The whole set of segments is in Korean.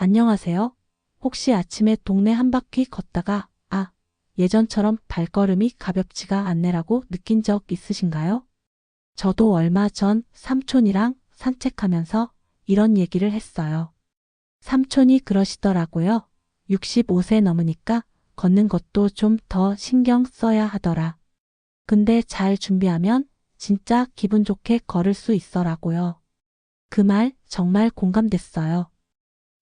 안녕하세요. 혹시 아침에 동네 한 바퀴 걷다가 예전처럼 발걸음이 가볍지가 않네라고 느낀 적 있으신가요? 저도 얼마 전 삼촌이랑 산책하면서 이런 얘기를 했어요. 삼촌이 그러시더라고요. 65세 넘으니까 걷는 것도 좀 더 신경 써야 하더라. 근데 잘 준비하면 진짜 기분 좋게 걸을 수 있어라고요. 그 말 정말 공감됐어요.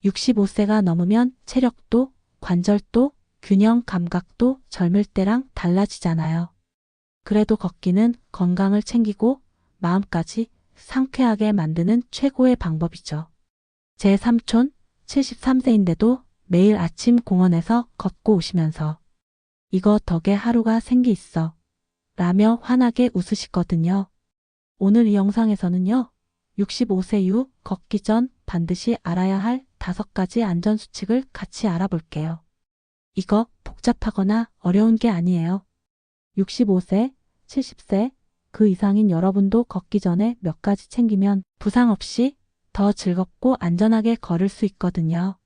65세가 넘으면 체력도, 관절도, 균형 감각도 젊을 때랑 달라지잖아요. 그래도 걷기는 건강을 챙기고 마음까지 상쾌하게 만드는 최고의 방법이죠. 제 삼촌 73세인데도 매일 아침 공원에서 걷고 오시면서 이거 덕에 하루가 생기 있어 라며 환하게 웃으시거든요. 오늘 이 영상에서는요. 65세 이후 걷기 전 반드시 알아야 할 5가지 안전수칙을 같이 알아볼게요. 이거 복잡하거나 어려운 게 아니에요. 65세, 70세, 그 이상인 여러분도 걷기 전에 몇 가지 챙기면 부상 없이 더 즐겁고 안전하게 걸을 수 있거든요.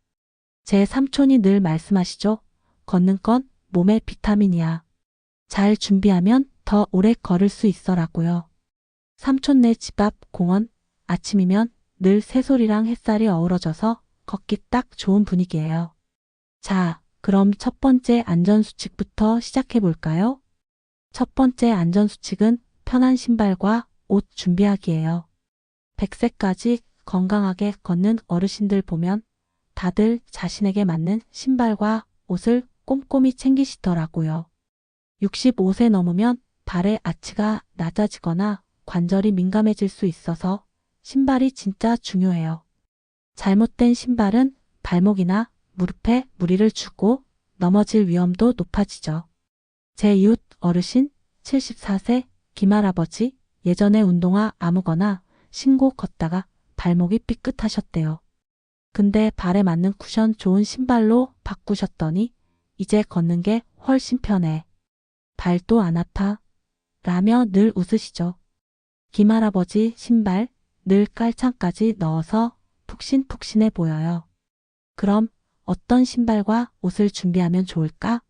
제 삼촌이 늘 말씀하시죠. 걷는 건 몸의 비타민이야. 잘 준비하면 더 오래 걸을 수 있어라고요. 삼촌네 집 앞 공원, 아침이면 늘 새소리랑 햇살이 어우러져서 걷기 딱 좋은 분위기예요. 자, 그럼 첫 번째 안전수칙부터 시작해 볼까요? 첫 번째 안전수칙은 편한 신발과 옷 준비하기예요. 100세까지 건강하게 걷는 어르신들 보면 다들 자신에게 맞는 신발과 옷을 꼼꼼히 챙기시더라고요. 65세 넘으면 발의 아치가 낮아지거나 관절이 민감해질 수 있어서 신발이 진짜 중요해요. 잘못된 신발은 발목이나 무릎에 무리를 주고 넘어질 위험도 높아지죠. 제 이웃 어르신 74세 김할아버지 예전에 운동화 아무거나 신고 걷다가 발목이 삐끗하셨대요. 근데 발에 맞는 쿠션 좋은 신발로 바꾸셨더니 이제 걷는 게 훨씬 편해. 발도 안 아파. 라며 늘 웃으시죠. 김할아버지 신발 늘 깔창까지 넣어서 푹신푹신해 보여요. 그럼 어떤 신발과 옷을 준비하면 좋을까?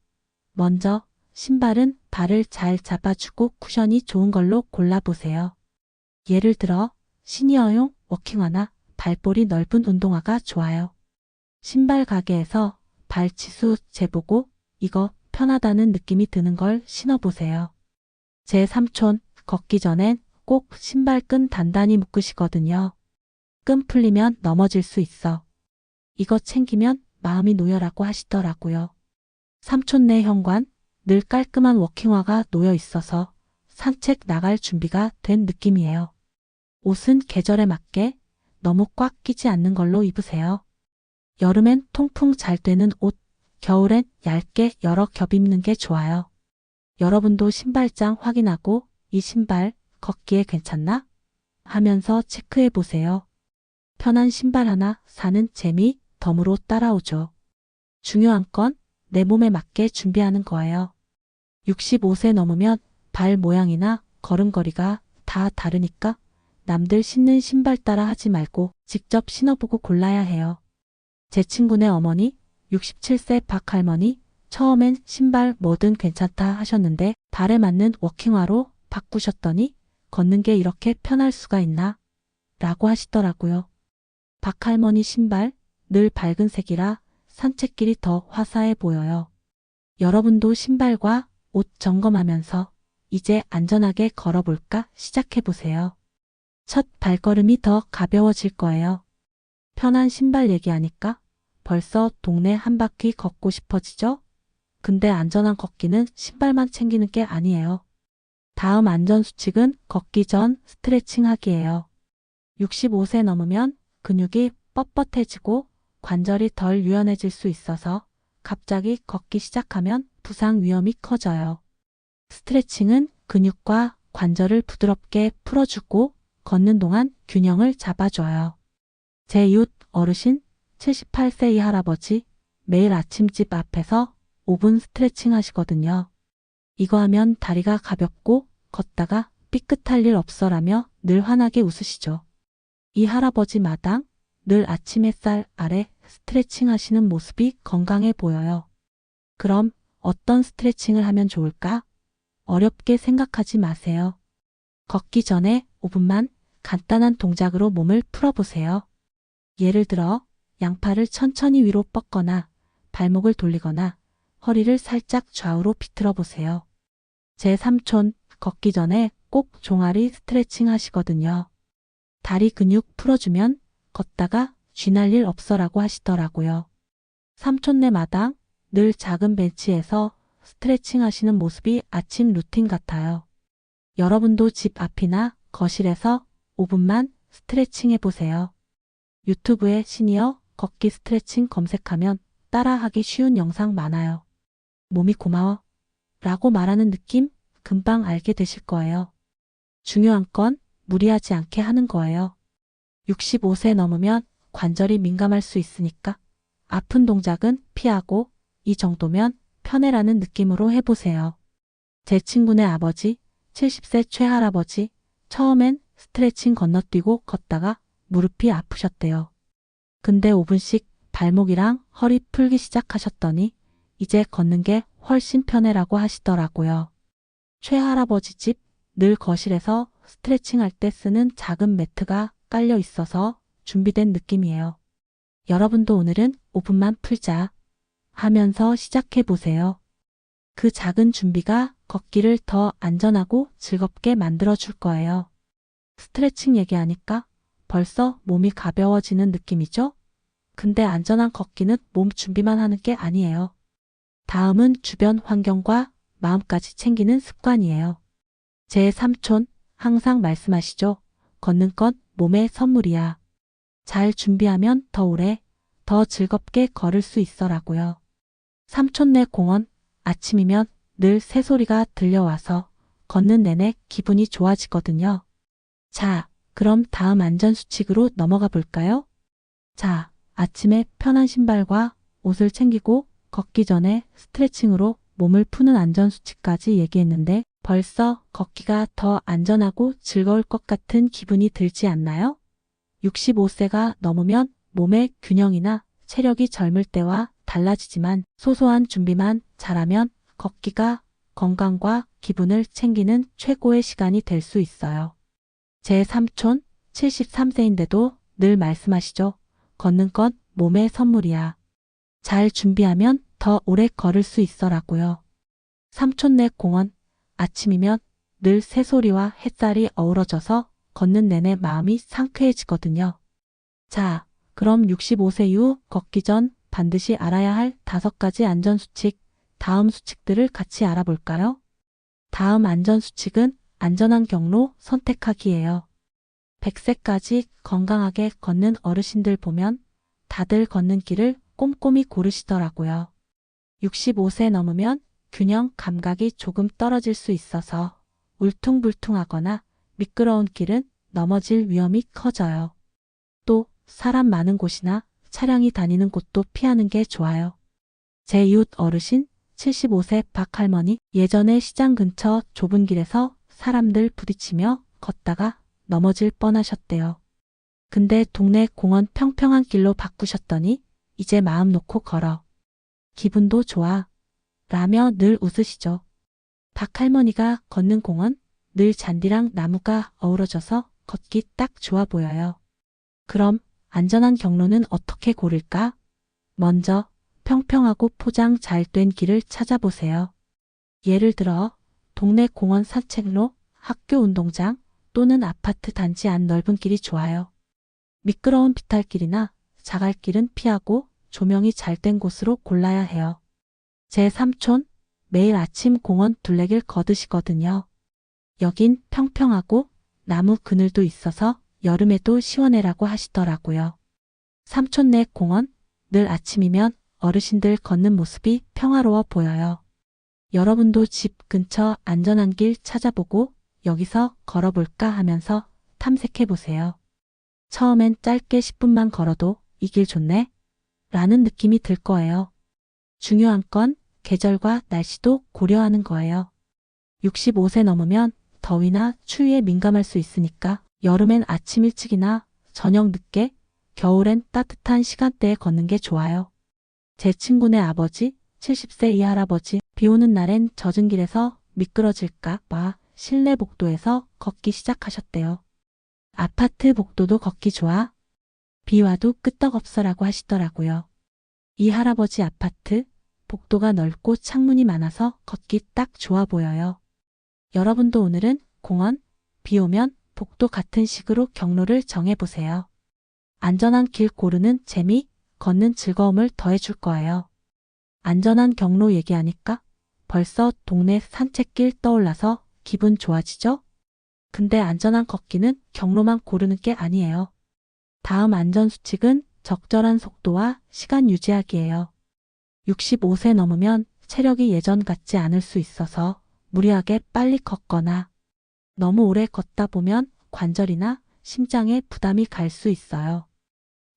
먼저 신발은 발을 잘 잡아주고 쿠션이 좋은 걸로 골라보세요. 예를 들어 시니어용 워킹화나 발볼이 넓은 운동화가 좋아요. 신발 가게에서 발치수 재보고 이거 편하다는 느낌이 드는 걸 신어보세요. 제 삼촌 걷기 전엔 꼭 신발끈 단단히 묶으시거든요. 끈 풀리면 넘어질 수 있어. 이거 챙기면 마음이 놓여라고 하시더라고요. 삼촌네 현관 늘 깔끔한 워킹화가 놓여 있어서 산책 나갈 준비가 된 느낌이에요. 옷은 계절에 맞게 너무 꽉 끼지 않는 걸로 입으세요. 여름엔 통풍 잘 되는 옷, 겨울엔 얇게 여러 겹 입는 게 좋아요. 여러분도 신발장 확인하고 이 신발 걷기에 괜찮나? 하면서 체크해 보세요. 편한 신발 하나 사는 재미 덤으로 따라오죠. 중요한 건 내 몸에 맞게 준비하는 거예요. 65세 넘으면 발 모양이나 걸음걸이가 다 다르니까 남들 신는 신발 따라 하지 말고 직접 신어보고 골라야 해요. 제 친구네 어머니 67세 박할머니 처음엔 신발 뭐든 괜찮다 하셨는데 발에 맞는 워킹화로 바꾸셨더니 걷는 게 이렇게 편할 수가 있나? 라고 하시더라고요. 박할머니 신발 늘 밝은 색이라 산책길이 더 화사해 보여요. 여러분도 신발과 옷 점검하면서 이제 안전하게 걸어볼까 시작해보세요. 첫 발걸음이 더 가벼워질 거예요. 편한 신발 얘기하니까 벌써 동네 한 바퀴 걷고 싶어지죠? 근데 안전한 걷기는 신발만 챙기는 게 아니에요. 다음 안전수칙은 걷기 전 스트레칭 하기예요. 65세 넘으면 근육이 뻣뻣해지고 관절이 덜 유연해질 수 있어서 갑자기 걷기 시작하면 부상 위험이 커져요. 스트레칭은 근육과 관절을 부드럽게 풀어주고 걷는 동안 균형을 잡아줘요. 제 이웃 어르신 78세 이 할아버지 매일 아침 집 앞에서 5분 스트레칭 하시거든요. 이거 하면 다리가 가볍고 걷다가 삐끗할 일 없어라며 늘 환하게 웃으시죠. 이 할아버지 마당 늘 아침 햇살 아래 스트레칭 하시는 모습이 건강해 보여요. 그럼 어떤 스트레칭을 하면 좋을까? 어렵게 생각하지 마세요. 걷기 전에 5분만 간단한 동작으로 몸을 풀어보세요. 예를 들어 양팔을 천천히 위로 뻗거나 발목을 돌리거나 허리를 살짝 좌우로 비틀어 보세요. 제 삼촌 걷기 전에 꼭 종아리 스트레칭 하시거든요. 다리 근육 풀어주면 걷다가 쥐날 일 없어라고 하시더라고요. 삼촌네 마당 늘 작은 벤치에서 스트레칭 하시는 모습이 아침 루틴 같아요. 여러분도 집 앞이나 거실에서 5분만 스트레칭 해보세요. 유튜브에 시니어 걷기 스트레칭 검색하면 따라하기 쉬운 영상 많아요. 몸이 고마워 라고 말하는 느낌 금방 알게 되실 거예요. 중요한 건 무리하지 않게 하는 거예요. 65세 넘으면 관절이 민감할 수 있으니까 아픈 동작은 피하고 이 정도면 편해라는 느낌으로 해보세요. 제 친구네 아버지, 70세 최할아버지, 처음엔 스트레칭 건너뛰고 걷다가 무릎이 아프셨대요. 근데 5분씩 발목이랑 허리 풀기 시작하셨더니 이제 걷는 게 훨씬 편해라고 하시더라고요. 최할아버지 집 늘 거실에서 스트레칭 할 때 쓰는 작은 매트가 깔려 있어서 준비된 느낌이에요. 여러분도 오늘은 5분만 풀자 하면서 시작해 보세요. 그 작은 준비가 걷기를 더 안전하고 즐겁게 만들어 줄 거예요. 스트레칭 얘기하니까 벌써 몸이 가벼워지는 느낌이죠? 근데 안전한 걷기는 몸 준비만 하는 게 아니에요. 다음은 주변 환경과 마음까지 챙기는 습관이에요. 제 삼촌 항상 말씀하시죠. 걷는 건 몸의 선물이야. 잘 준비하면 더 오래, 더 즐겁게 걸을 수 있어라고요. 삼촌네 공원 아침이면 늘 새소리가 들려와서 걷는 내내 기분이 좋아지거든요. 자, 그럼 다음 안전수칙으로 넘어가 볼까요? 자, 아침에 편한 신발과 옷을 챙기고 걷기 전에 스트레칭으로 몸을 푸는 안전수칙까지 얘기했는데 벌써 걷기가 더 안전하고 즐거울 것 같은 기분이 들지 않나요? 65세가 넘으면 몸의 균형이나 체력이 젊을 때와 달라지지만 소소한 준비만 잘하면 걷기가 건강과 기분을 챙기는 최고의 시간이 될 수 있어요. 제 삼촌 73세인데도 늘 말씀하시죠. 걷는 건 몸의 선물이야. 잘 준비하면 더 오래 걸을 수 있어라고요. 삼촌네 공원 아침이면 늘 새소리와 햇살이 어우러져서 걷는 내내 마음이 상쾌해지거든요. 자, 그럼 65세 이후 걷기 전 반드시 알아야 할 5가지 안전수칙, 다음 수칙들을 같이 알아볼까요? 다음 안전수칙은 안전한 경로 선택하기예요. 100세까지 건강하게 걷는 어르신들 보면 다들 걷는 길을 꼼꼼히 고르시더라고요. 65세 넘으면 균형 감각이 조금 떨어질 수 있어서 울퉁불퉁하거나 미끄러운 길은 넘어질 위험이 커져요. 또 사람 많은 곳이나 차량이 다니는 곳도 피하는 게 좋아요. 제 이웃 어르신 75세 박할머니 예전에 시장 근처 좁은 길에서 사람들 부딪히며 걷다가 넘어질 뻔하셨대요. 근데 동네 공원 평평한 길로 바꾸셨더니 이제 마음 놓고 걸어. 기분도 좋아. 라며 늘 웃으시죠. 박할머니가 걷는 공원 늘 잔디랑 나무가 어우러져서 걷기 딱 좋아 보여요. 그럼 안전한 경로는 어떻게 고를까? 먼저 평평하고 포장 잘 된 길을 찾아보세요. 예를 들어 동네 공원 산책로, 학교 운동장 또는 아파트 단지 안 넓은 길이 좋아요. 미끄러운 비탈길이나 자갈길은 피하고 조명이 잘 된 곳으로 골라야 해요. 제 삼촌 매일 아침 공원 둘레길 걷으시거든요. 여긴 평평하고 나무 그늘도 있어서 여름에도 시원해라고 하시더라고요. 삼촌네 공원 늘 아침이면 어르신들 걷는 모습이 평화로워 보여요. 여러분도 집 근처 안전한 길 찾아보고 여기서 걸어볼까 하면서 탐색해보세요. 처음엔 짧게 10분만 걸어도 이 길 좋네 라는 느낌이 들 거예요. 중요한 건 계절과 날씨도 고려하는 거예요. 65세 넘으면 더위나 추위에 민감할 수 있으니까 여름엔 아침 일찍이나 저녁 늦게 겨울엔 따뜻한 시간대에 걷는 게 좋아요. 제 친구네 아버지, 70세 이 할아버지, 비 오는 날엔 젖은 길에서 미끄러질까 봐 실내 복도에서 걷기 시작하셨대요. 아파트 복도도 걷기 좋아? 비 와도 끄떡없어라고 하시더라고요. 이 할아버지 아파트, 복도가 넓고 창문이 많아서 걷기 딱 좋아 보여요. 여러분도 오늘은 공원, 비 오면 복도 같은 식으로 경로를 정해보세요. 안전한 길 고르는 재미, 걷는 즐거움을 더해줄 거예요. 안전한 경로 얘기하니까 벌써 동네 산책길 떠올라서 기분 좋아지죠? 근데 안전한 걷기는 경로만 고르는 게 아니에요. 다음 안전수칙은 적절한 속도와 시간 유지하기예요. 65세 넘으면 체력이 예전 같지 않을 수 있어서 무리하게 빨리 걷거나 너무 오래 걷다 보면 관절이나 심장에 부담이 갈 수 있어요.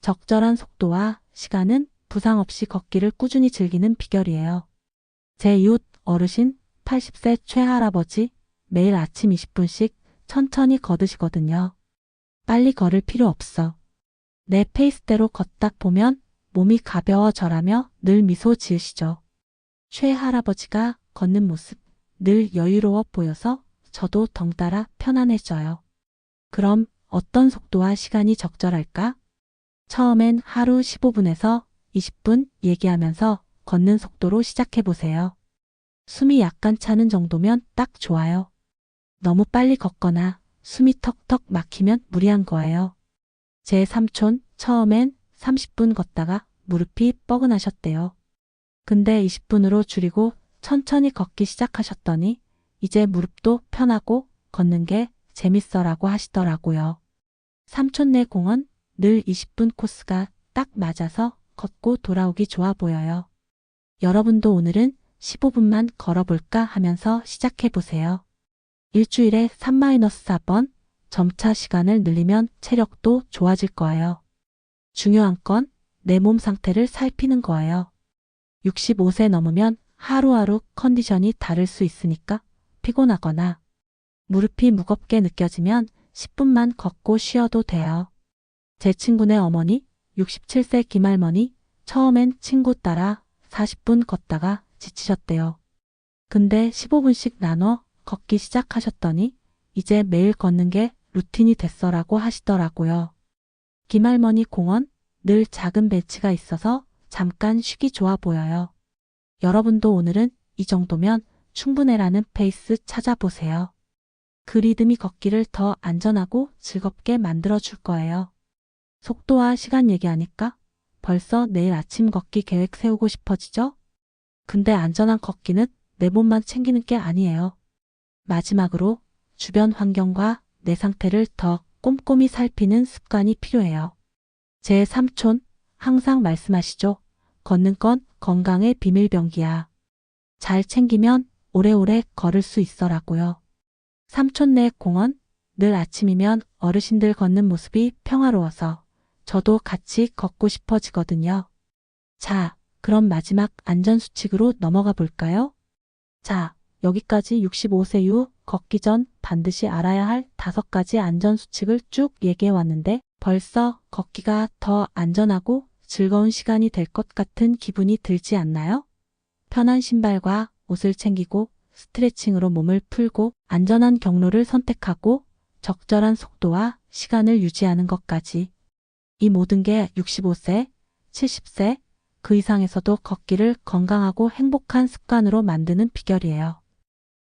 적절한 속도와 시간은 부상 없이 걷기를 꾸준히 즐기는 비결이에요. 제 이웃 어르신 80세 최할아버지 매일 아침 20분씩 천천히 걸으시거든요. 빨리 걸을 필요 없어. 내 페이스대로 걷다 보면 몸이 가벼워져라며 늘 미소 지으시죠. 최할아버지가 걷는 모습 늘 여유로워 보여서 저도 덩달아 편안해져요. 그럼 어떤 속도와 시간이 적절할까? 처음엔 하루 15분에서 20분 얘기하면서 걷는 속도로 시작해보세요. 숨이 약간 차는 정도면 딱 좋아요. 너무 빨리 걷거나 숨이 턱턱 막히면 무리한 거예요. 제 삼촌 처음엔 30분 걷다가 무릎이 뻐근하셨대요. 근데 20분으로 줄이고 천천히 걷기 시작하셨더니 이제 무릎도 편하고 걷는 게 재밌어라고 하시더라고요. 삼촌네 공원 늘 20분 코스가 딱 맞아서 걷고 돌아오기 좋아 보여요. 여러분도 오늘은 15분만 걸어볼까 하면서 시작해보세요. 일주일에 3-4번 점차 시간을 늘리면 체력도 좋아질 거예요. 중요한 건 내 몸 상태를 살피는 거예요. 65세 넘으면 하루하루 컨디션이 다를 수 있으니까 피곤하거나 무릎이 무겁게 느껴지면 10분만 걷고 쉬어도 돼요. 제 친구네 어머니 67세 김할머니 처음엔 친구 따라 40분 걷다가 지치셨대요. 근데 15분씩 나눠 걷기 시작하셨더니 이제 매일 걷는 게 루틴이 됐어라고 하시더라고요. 김할머니 공원 늘 작은 벤치가 있어서 잠깐 쉬기 좋아 보여요. 여러분도 오늘은 이 정도면 충분해라는 페이스 찾아보세요. 그 리듬이 걷기를 더 안전하고 즐겁게 만들어줄 거예요. 속도와 시간 얘기하니까 벌써 내일 아침 걷기 계획 세우고 싶어지죠? 근데 안전한 걷기는 내 몸만 챙기는 게 아니에요. 마지막으로 주변 환경과 내 상태를 더 꼼꼼히 살피는 습관이 필요해요. 제 삼촌 항상 말씀하시죠. 걷는 건 건강의 비밀병기야. 잘 챙기면 오래오래 걸을 수 있어라고요. 삼촌네 공원 늘 아침이면 어르신들 걷는 모습이 평화로워서 저도 같이 걷고 싶어지거든요. 자, 그럼 마지막 안전수칙으로 넘어가 볼까요? 자, 여기까지 65세 이후 걷기 전 반드시 알아야 할 5가지 안전수칙을 쭉 얘기해 왔는데 벌써 걷기가 더 안전하고 즐거운 시간이 될 것 같은 기분이 들지 않나요? 편한 신발과 옷을 챙기고 스트레칭으로 몸을 풀고 안전한 경로를 선택하고 적절한 속도와 시간을 유지하는 것까지. 이 모든 게 65세, 70세, 그 이상에서도 걷기를 건강하고 행복한 습관으로 만드는 비결이에요.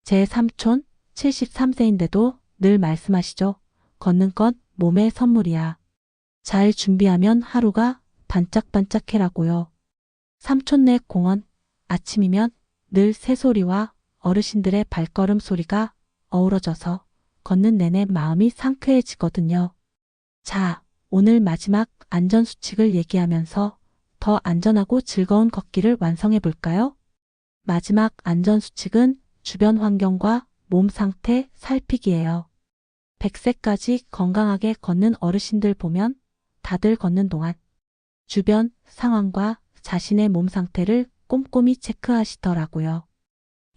제 삼촌 73세인데도 늘 말씀하시죠. 걷는 건 몸의 선물이야. 잘 준비하면 하루가 반짝반짝해라고요. 삼촌네 공원 아침이면 늘 새소리와 어르신들의 발걸음 소리가 어우러져서 걷는 내내 마음이 상쾌해지거든요. 자, 오늘 마지막 안전수칙을 얘기하면서 더 안전하고 즐거운 걷기를 완성해 볼까요? 마지막 안전수칙은 주변 환경과 몸 상태 살피기예요. 100세까지 건강하게 걷는 어르신들 보면 다들 걷는 동안 주변 상황과 자신의 몸 상태를 꼼꼼히 체크하시더라고요.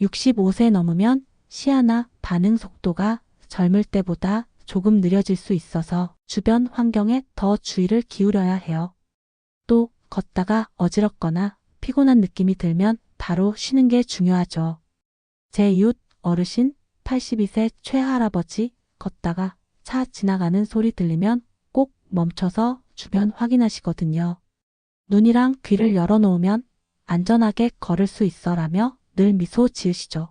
65세 넘으면 시야나 반응 속도가 젊을 때보다 조금 느려질 수 있어서 주변 환경에 더 주의를 기울여야 해요. 또 걷다가 어지럽거나 피곤한 느낌이 들면 바로 쉬는 게 중요하죠. 제 이웃 어르신 82세 최할아버지 걷다가 차 지나가는 소리 들리면 꼭 멈춰서 주변 확인하시거든요. 눈이랑 귀를 열어놓으면 안전하게 걸을 수 있어라며 늘 미소 지으시죠.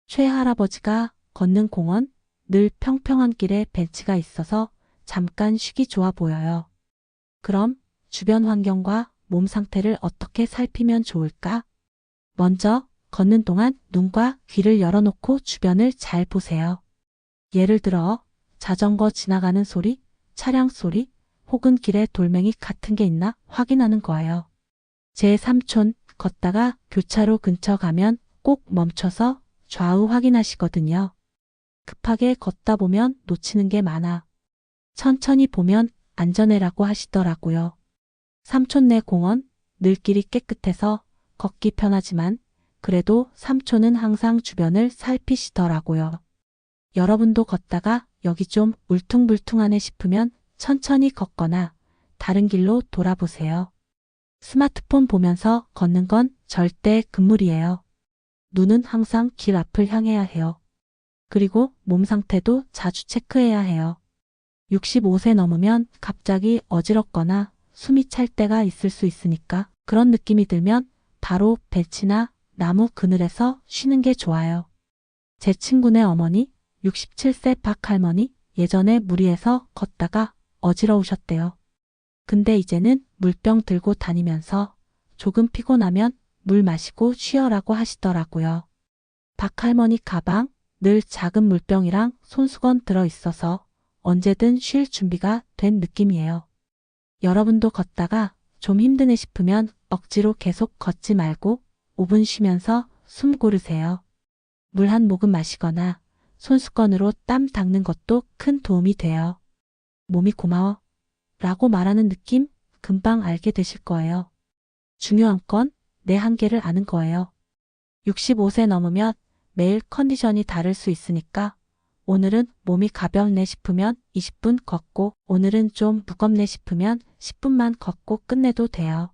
최할아버지가 걷는 공원, 늘 평평한 길에 벤치가 있어서 잠깐 쉬기 좋아 보여요. 그럼 주변 환경과 몸 상태를 어떻게 살피면 좋을까? 먼저 걷는 동안 눈과 귀를 열어놓고 주변을 잘 보세요. 예를 들어 자전거 지나가는 소리, 차량 소리, 혹은 길에 돌멩이 같은 게 있나 확인하는 거예요. 제 삼촌 걷다가 교차로 근처 가면 꼭 멈춰서 좌우 확인하시거든요. 급하게 걷다 보면 놓치는 게 많아. 천천히 보면 안전해라고 하시더라고요. 삼촌네 공원 늘 길이 깨끗해서 걷기 편하지만 그래도 삼촌은 항상 주변을 살피시더라고요. 여러분도 걷다가 여기 좀 울퉁불퉁하네 싶으면 천천히 걷거나 다른 길로 돌아보세요. 스마트폰 보면서 걷는 건 절대 금물이에요. 눈은 항상 길 앞을 향해야 해요. 그리고 몸 상태도 자주 체크해야 해요. 65세 넘으면 갑자기 어지럽거나 숨이 찰 때가 있을 수 있으니까 그런 느낌이 들면 바로 벤치나 나무 그늘에서 쉬는 게 좋아요. 제 친구네 어머니 67세 박할머니 예전에 무리해서 걷다가 어지러우셨대요. 근데 이제는 물병 들고 다니면서 조금 피곤하면 물 마시고 쉬어라고 하시더라고요. 박할머니 가방 늘 작은 물병이랑 손수건 들어있어서 언제든 쉴 준비가 된 느낌이에요. 여러분도 걷다가 좀 힘드네 싶으면 억지로 계속 걷지 말고 5분 쉬면서 숨 고르세요. 물 한 모금 마시거나 손수건으로 땀 닦는 것도 큰 도움이 돼요. 몸이 고마워 라고 말하는 느낌 금방 알게 되실 거예요. 중요한 건 내 한계를 아는 거예요. 65세 넘으면 매일 컨디션이 다를 수 있으니까 오늘은 몸이 가볍네 싶으면 20분 걷고 오늘은 좀 무겁네 싶으면 10분만 걷고 끝내도 돼요.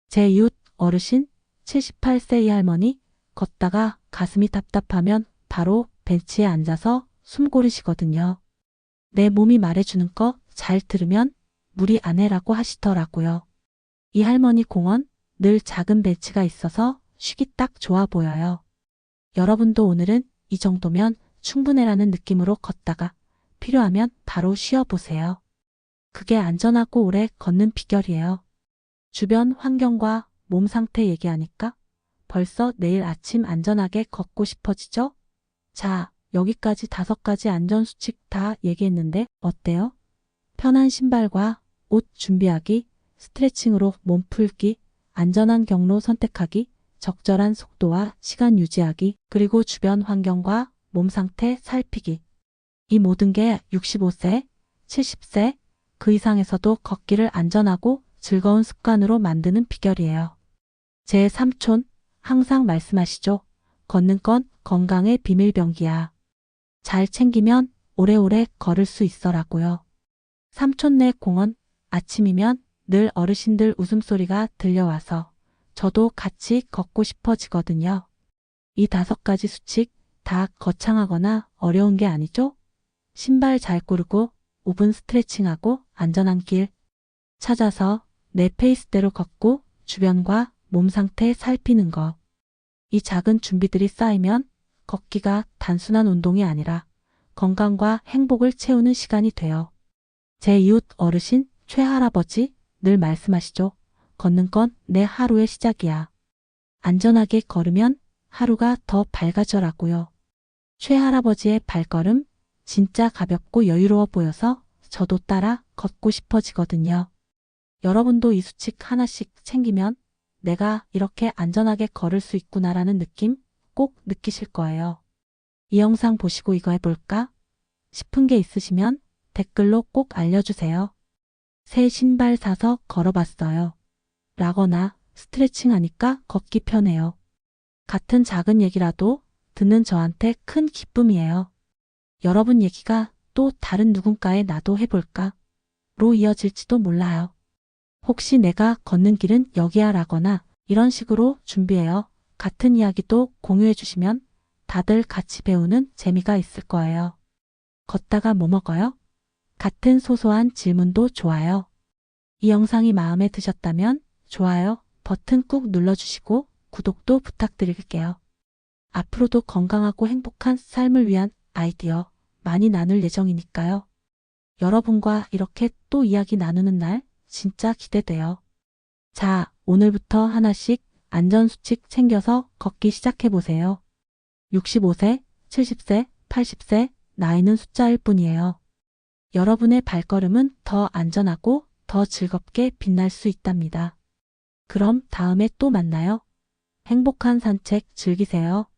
제 이웃 어르신 78세 이 할머니 걷다가 가슴이 답답하면 바로 벤치에 앉아서 숨 고르시거든요. 내 몸이 말해주는 거 잘 들으면 무리 안 해라고 하시더라고요. 이 할머니 공원 늘 작은 벤치가 있어서 쉬기 딱 좋아 보여요. 여러분도 오늘은 이 정도면 충분해라는 느낌으로 걷다가 필요하면 바로 쉬어보세요. 그게 안전하고 오래 걷는 비결이에요. 주변 환경과 몸 상태 얘기하니까 벌써 내일 아침 안전하게 걷고 싶어지죠? 자, 여기까지 5가지 안전수칙 다 얘기했는데 어때요? 편한 신발과 옷 준비하기, 스트레칭으로 몸 풀기, 안전한 경로 선택하기, 적절한 속도와 시간 유지하기, 그리고 주변 환경과 몸 상태 살피기. 이 모든 게 65세, 70세, 그 이상에서도 걷기를 안전하고 즐거운 습관으로 만드는 비결이에요. 제 삼촌 항상 말씀하시죠. 걷는 건 건강의 비밀병기야. 잘 챙기면 오래오래 걸을 수 있어라고요. 삼촌네 공원 아침이면 늘 어르신들 웃음소리가 들려와서 저도 같이 걷고 싶어지거든요. 이 5가지 수칙 다 거창하거나 어려운 게 아니죠? 신발 잘 고르고 5분 스트레칭하고 안전한 길 찾아서 내 페이스대로 걷고 주변과 몸 상태 살피는 거. 이 작은 준비들이 쌓이면 걷기가 단순한 운동이 아니라 건강과 행복을 채우는 시간이 돼요. 제 이웃 어르신 최할아버지 늘 말씀하시죠. 걷는 건 내 하루의 시작이야. 안전하게 걸으면 하루가 더 밝아져라고요. 최할아버지의 발걸음 진짜 가볍고 여유로워 보여서 저도 따라 걷고 싶어지거든요. 여러분도 이 수칙 하나씩 챙기면 내가 이렇게 안전하게 걸을 수 있구나라는 느낌 꼭 느끼실 거예요. 이 영상 보시고 이거 해볼까 싶은 게 있으시면 댓글로 꼭 알려주세요. 새 신발 사서 걸어봤어요. 라거나 스트레칭 하니까 걷기 편해요. 같은 작은 얘기라도 듣는 저한테 큰 기쁨이에요. 여러분 얘기가 또 다른 누군가의 나도 해볼까? 로 이어질지도 몰라요. 혹시 내가 걷는 길은 여기야 라거나 이런 식으로 준비해요. 같은 이야기도 공유해 주시면 다들 같이 배우는 재미가 있을 거예요. 걷다가 뭐 먹어요? 같은 소소한 질문도 좋아요. 이 영상이 마음에 드셨다면 좋아요 버튼 꾹 눌러주시고 구독도 부탁드릴게요. 앞으로도 건강하고 행복한 삶을 위한 아이디어 많이 나눌 예정이니까요. 여러분과 이렇게 또 이야기 나누는 날 진짜 기대돼요. 자, 오늘부터 하나씩 안전수칙 챙겨서 걷기 시작해보세요. 65세, 70세, 80세, 나이는 숫자일 뿐이에요. 여러분의 발걸음은 더 안전하고 더 즐겁게 빛날 수 있답니다. 그럼 다음에 또 만나요. 행복한 산책 즐기세요.